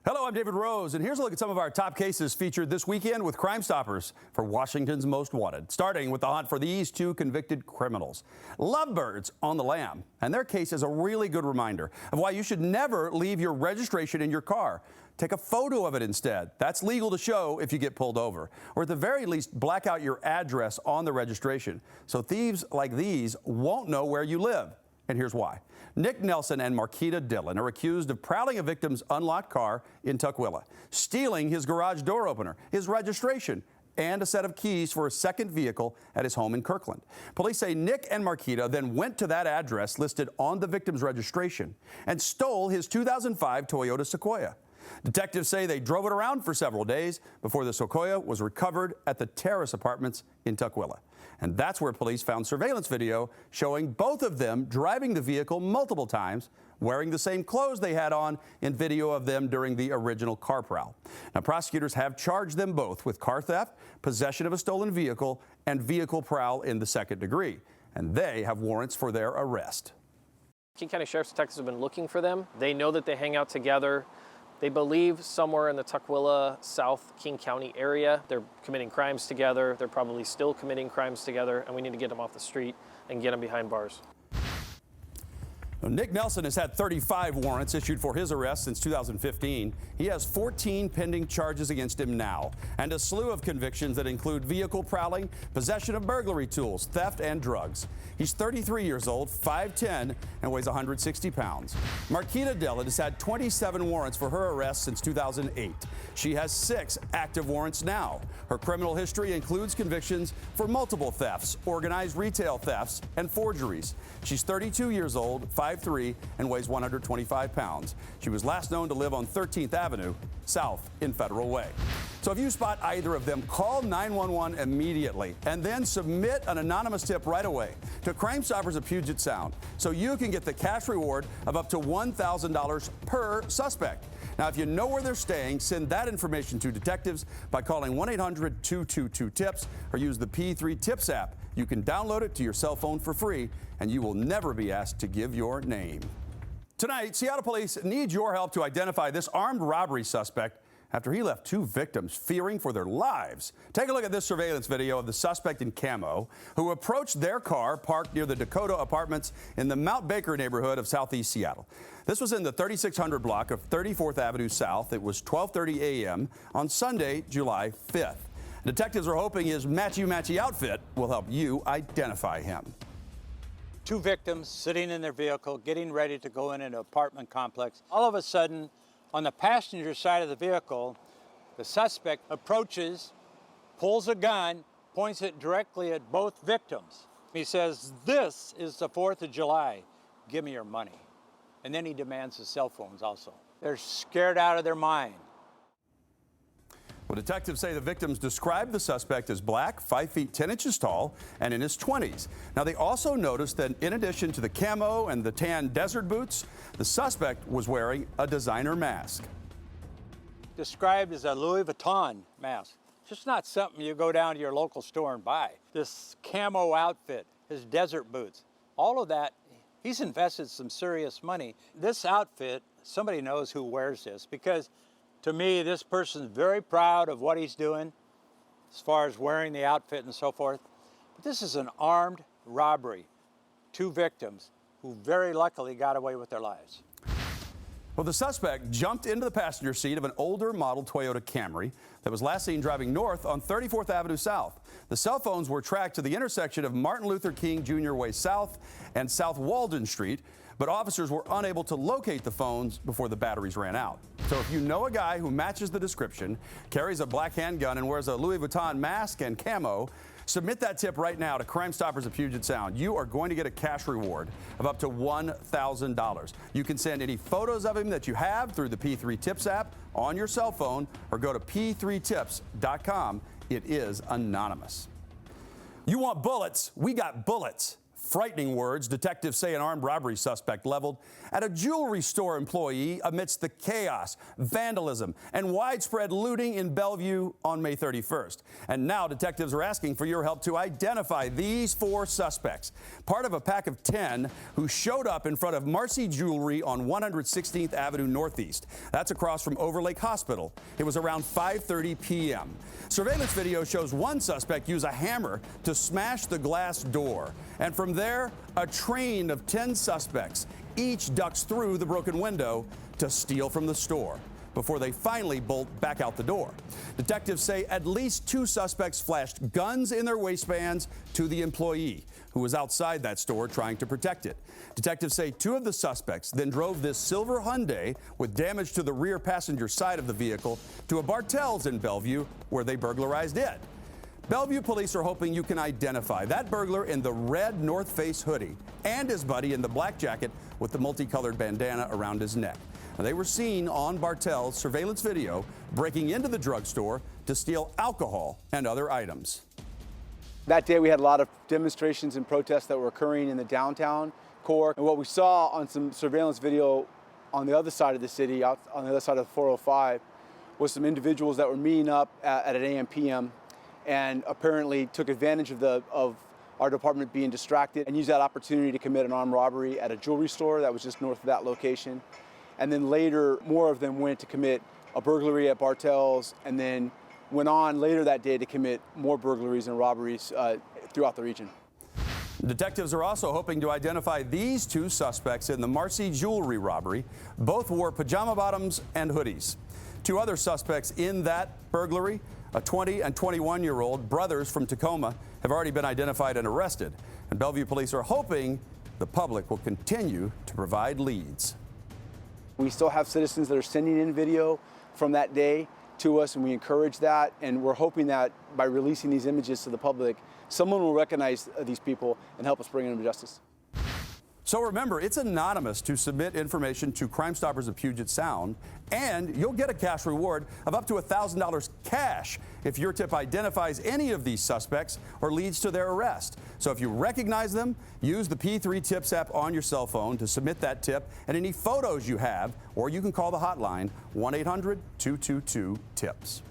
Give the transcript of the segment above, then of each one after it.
Hello, I'm David Rose, and here's a look at some of our top cases featured this weekend with Crime Stoppers for Washington's Most Wanted, starting with the hunt for these two convicted criminals. Lovebirds on the lam, and their case is a really good reminder of why you should never leave your registration in your car. Take a photo of it instead. That's legal to show if you get pulled over. Or at the very least, black out your address on the registration so thieves like these won't know where you live. And here's why. Nelson and Marquita Dillon are accused of prowling a victim's unlocked car in Tukwila, stealing his garage door opener, his registration, and a set of keys for a second vehicle at his home in Kirkland. Police say Nick and Marquita then went to that address listed on the victim's registration and stole his 2005 Toyota Sequoia. Detectives say they drove it around for several days before the Sequoia was recovered at the Dakota Apartments in Tukwila. And that's where police found surveillance video showing both of them driving the vehicle multiple times, wearing the same clothes they had on in video of them during the original car prowl. Now, prosecutors have charged them both with car theft, possession of a stolen vehicle, and vehicle prowl in the second degree. And they have warrants for their arrest. King County Sheriff's detectives have been looking for them. They know that they hang out together. They believe somewhere in the Tukwila, South King County area. They're committing crimes together. They're probably still committing crimes together, and we need to get them off the street and get them behind bars. Nick Nelson has had 35 warrants issued for his arrest since 2015. He has 14 pending charges against him now, and a slew of convictions that include vehicle prowling, possession of burglary tools, theft, and drugs. He's 33 years old, 5'10", and weighs 160 pounds. Marquita Dillon has had 27 warrants for her arrest since 2008. She has 6 active warrants now. Her criminal history includes convictions for multiple thefts, organized retail thefts, and forgeries. She's 32 years old, 5'3", and weighs 125 pounds. She was last known to live on 13th Avenue, south in Federal Way. So if you spot either of them, call 911 immediately and then submit an anonymous tip right away to Crime Stoppers of Puget Sound so you can get the cash reward of up to $1,000 per suspect. Now, if you know where they're staying, send that information to detectives by calling 1-800-222-TIPS or use the P3 Tips app. You can download it to your cell phone for free, and you will never be asked to give your name. Tonight, Seattle police need your help to identify this armed robbery suspect after he left 2 victims fearing for their lives. Take a look at this surveillance video of the suspect in camo who approached their car parked near the Dakota Apartments in the Mount Baker neighborhood of southeast Seattle. This was in the 3600 block of 34th Avenue South. It was 12:30 a.m. on Sunday, July 5th. Detectives are hoping his matchy-matchy outfit will help you identify him. 2 victims sitting in their vehicle, getting ready to go in an apartment complex. All of a sudden, on the passenger side of the vehicle, the suspect approaches, pulls a gun, points it directly at both victims. He says, "This is the 4th of July. Give me your money." And then he demands the cell phones also. They're scared out of their mind. Well, detectives say the victims described the suspect as black, 5 feet 10 inches tall, and in his 20s. Now, they also noticed that in addition to the camo and the tan desert boots, the suspect was wearing a designer mask. Described as a Louis Vuitton mask. Just not something you go down to your local store and buy. This camo outfit, his desert boots, all of that, he's invested some serious money. This outfit, somebody knows who wears this, because to me, this person's very proud of what he's doing as far as wearing the outfit and so forth. But this is an armed robbery. 2 victims who very luckily got away with their lives. Well, the suspect jumped into the passenger seat of an older model Toyota Camry that was last seen driving north on 34th Avenue South. The cell phones were tracked to the intersection of Martin Luther King Jr. Way South and South Walden Street, but officers were unable to locate the phones before the batteries ran out. So if you know a guy who matches the description, carries a black handgun, and wears a Louis Vuitton mask and camo, submit that tip right now to Crime Stoppers of Puget Sound. You are going to get a cash reward of up to $1,000. You can send any photos of him that you have through the P3 Tips app on your cell phone or go to p3tips.com. It is anonymous. You want bullets? We got bullets. Frightening words detectives say an armed robbery suspect leveled at a jewelry store employee amidst the chaos, vandalism, and widespread looting in Bellevue on May 31st. And now detectives are asking for your help to identify these 4 suspects, part of a pack of 10 who showed up in front of Marcy Jewelry on 116th Avenue Northeast. That's across from Overlake Hospital. It was around 5:30 p.m. Surveillance video shows one suspect use a hammer to smash the glass door. And from there, a train of 10 suspects each ducks through the broken window to steal from the store before they finally bolt back out the door. Detectives say at least 2 suspects flashed guns in their waistbands to the employee who was outside that store trying to protect it. Detectives say 2 of the suspects then drove this silver Hyundai with damage to the rear passenger side of the vehicle to a Bartell's in Bellevue where they burglarized it. Bellevue police are hoping you can identify that burglar in the red North Face hoodie and his buddy in the black jacket with the multicolored bandana around his neck. Now, they were seen on Bartell's surveillance video breaking into the drugstore to steal alcohol and other items. That day we had a lot of demonstrations and protests that were occurring in the downtown core. And what we saw on some surveillance video on the other side of the city, out on the other side of 405, was some individuals that were meeting up at an AM PM and apparently took advantage of our department being distracted and used that opportunity to commit an armed robbery at a jewelry store that was just north of that location. And then later, more of them went to commit a burglary at Bartell's and then went on later that day to commit more burglaries and robberies throughout the region. Detectives are also hoping to identify these 2 suspects in the Marcy Jewelry robbery. Both wore pajama bottoms and hoodies. 2 other suspects in that burglary, a 20 and 21-year-old brothers from Tacoma, have already been identified and arrested. And Bellevue police are hoping the public will continue to provide leads. We still have citizens that are sending in video from that day to us, and we encourage that. And we're hoping that by releasing these images to the public, someone will recognize these people and help us bring them to justice. So remember, it's anonymous to submit information to Crime Stoppers of Puget Sound, and you'll get a cash reward of up to $1,000 cash if your tip identifies any of these suspects or leads to their arrest. So if you recognize them, use the P3 Tips app on your cell phone to submit that tip and any photos you have, or you can call the hotline 1-800-222-TIPS.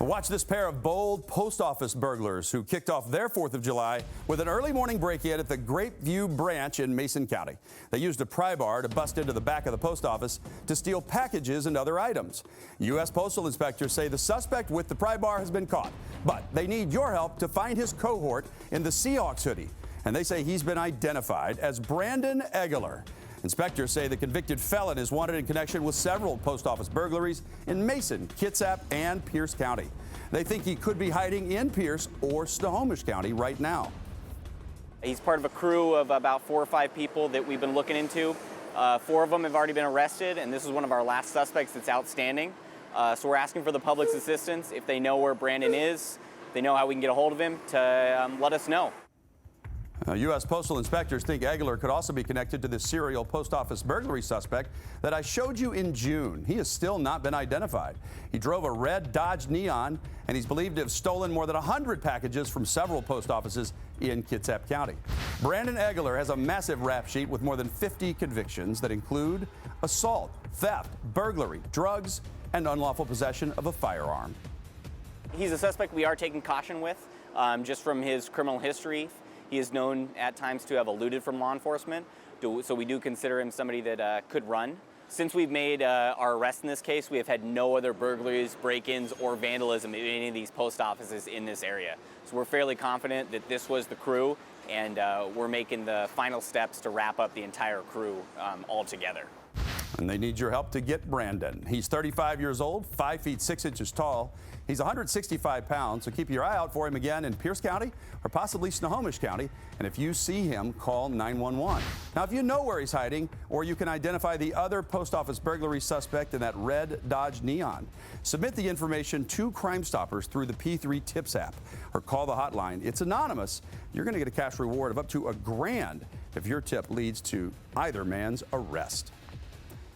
Watch this pair of bold post office burglars who kicked off their 4th of July with an early morning break-in at the Grapeview branch in Mason County. They used a pry bar to bust into the back of the post office to steal packages and other items. U.S. Postal inspectors say the suspect with the pry bar has been caught, but they need your help to find his cohort in the Seahawks hoodie. And they say he's been identified as Brandon Egeler. Inspectors say the convicted felon is wanted in connection with several post office burglaries in Mason, Kitsap, and Pierce County. They think he could be hiding in Pierce or Snohomish County right now. He's part of a crew of about 4 or 5 people that we've been looking into. 4 of them have already been arrested, and this is one of our last suspects that's outstanding. So we're asking for the public's assistance. If they know where Brandon is, if they know how we can get a hold of him, to let us know. U.S. Postal inspectors think Egeler could also be connected to this serial post office burglary suspect that I showed you in June. He has still not been identified. He drove a red Dodge Neon, and he's believed to have stolen more than 100 packages from several post offices in Kitsap County. Brandon Egeler has a massive rap sheet with more than 50 convictions that include assault, theft, burglary, drugs, and unlawful possession of a firearm. He's a suspect we are taking caution with, just from his criminal history. He is known at times to have eluded from law enforcement, so we do consider him somebody that could run. Since we've made our arrest in this case, we have had no other burglaries, break-ins, or vandalism in any of these post offices in this area. So we're fairly confident that this was the crew, and we're making the final steps to wrap up the entire crew all together. And they need your help to get Brandon. He's 35 years old, 5 feet 6 inches tall. He's 165 pounds, so keep your eye out for him again in Pierce County or possibly Snohomish County. And if you see him, call 911. Now, if you know where he's hiding, or you can identify the other post office burglary suspect in that red Dodge Neon, submit the information to Crime Stoppers through the P3 Tips app or call the hotline. It's anonymous. You're going to get a cash reward of up to $1,000 if your tip leads to either man's arrest.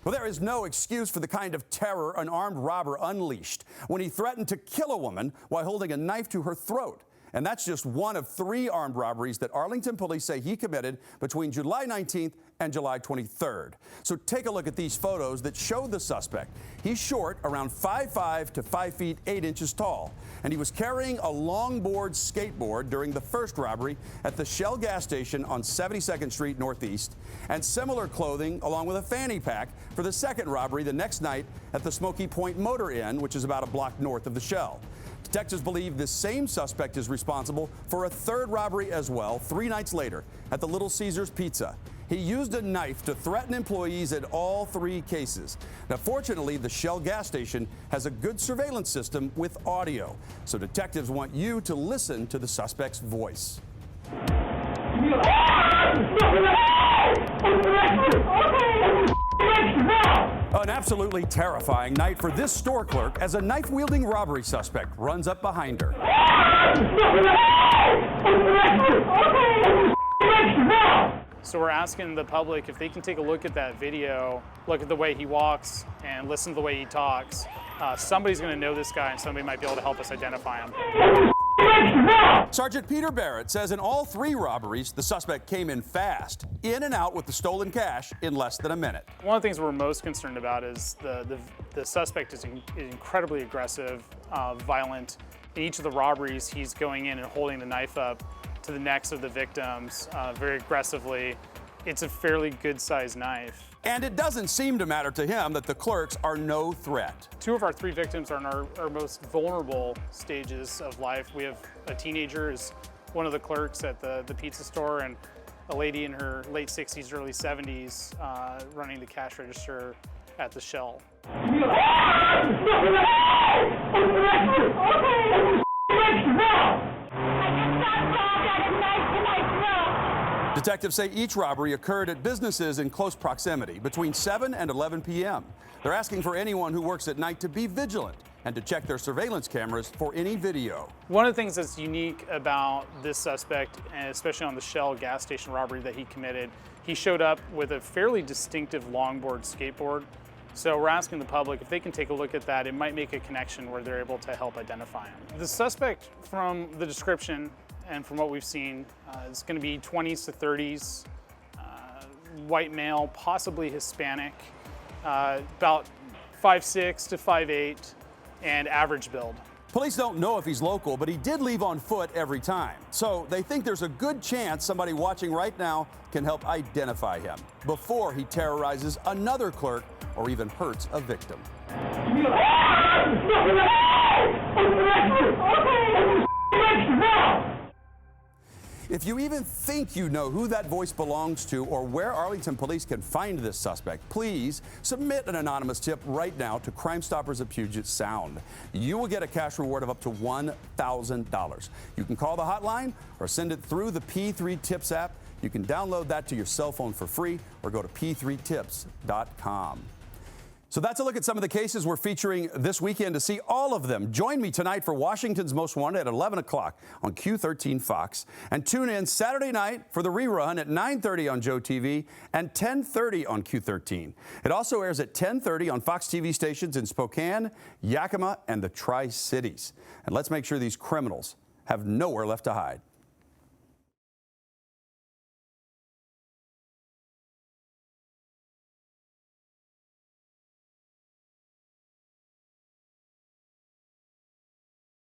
Well, there is no excuse for the kind of terror an armed robber unleashed when he threatened to kill a woman while holding a knife to her throat. And that's just one of 3 armed robberies that Arlington police say he committed between July 19th and July 23rd. So take a look at these photos that show the suspect. He's short, around 5'5" to 5 feet 8 inches tall, and he was carrying a longboard skateboard during the first robbery at the Shell gas station on 72nd Street Northeast, and similar clothing along with a fanny pack for the second robbery the next night at the Smoky Point Motor Inn, which is about a block north of the Shell. Detectives believe this same suspect is responsible for a third robbery as well, 3 nights later at the Little Caesars Pizza. He used a knife to threaten employees in all 3 cases. Now, fortunately, the Shell gas station has a good surveillance system with audio, so detectives want you to listen to the suspect's voice. An absolutely terrifying night for this store clerk as a knife-wielding robbery suspect runs up behind her. So we're asking the public if they can take a look at that video, look at the way he walks, and listen to the way he talks. Somebody's going to know this guy, and somebody might be able to help us identify him. Sergeant Peter Barrett says in all 3 robberies, the suspect came in fast, in and out with the stolen cash in less than a minute. One of the things we're most concerned about is the suspect is incredibly aggressive, violent. In each of the robberies, he's going in and holding the knife up to the necks of the victims very aggressively. It's a fairly good-sized knife. And it doesn't seem to matter to him that the clerks are no threat. 2 of our 3 victims are in our most vulnerable stages of life. We have a teenager who's one of the clerks at the pizza store, and a lady in her late 60s, early 70s running the cash register at the Shell. Detectives say each robbery occurred at businesses in close proximity between 7 and 11 p.m. They're asking for anyone who works at night to be vigilant and to check their surveillance cameras for any video. One of the things that's unique about this suspect, and especially on the Shell gas station robbery that he committed, he showed up with a fairly distinctive longboard skateboard. So we're asking the public if they can take a look at that. It might make a connection where they're able to help identify him. The suspect, from the description and from what we've seen, is going to be 20s to 30s, white male, possibly Hispanic, about 5'6" to 5'8", and average build. Police don't know if he's local, but he did leave on foot every time. So they think there's a good chance somebody watching right now can help identify him before he terrorizes another clerk or even hurts a victim. If you even think you know who that voice belongs to or where Arlington police can find this suspect, please submit an anonymous tip right now to Crime Stoppers of Puget Sound. You will get a cash reward of up to $1,000. You can call the hotline or send it through the P3 Tips app. You can download that to your cell phone for free or go to p3tips.com. So that's a look at some of the cases we're featuring this weekend. To see all of them, join me tonight for Washington's Most Wanted at 11 o'clock on Q13 Fox. And tune in Saturday night for the rerun at 9:30 on Joe TV and 10:30 on Q13. It also airs at 10:30 on Fox TV stations in Spokane, Yakima, and the Tri-Cities. And let's make sure these criminals have nowhere left to hide.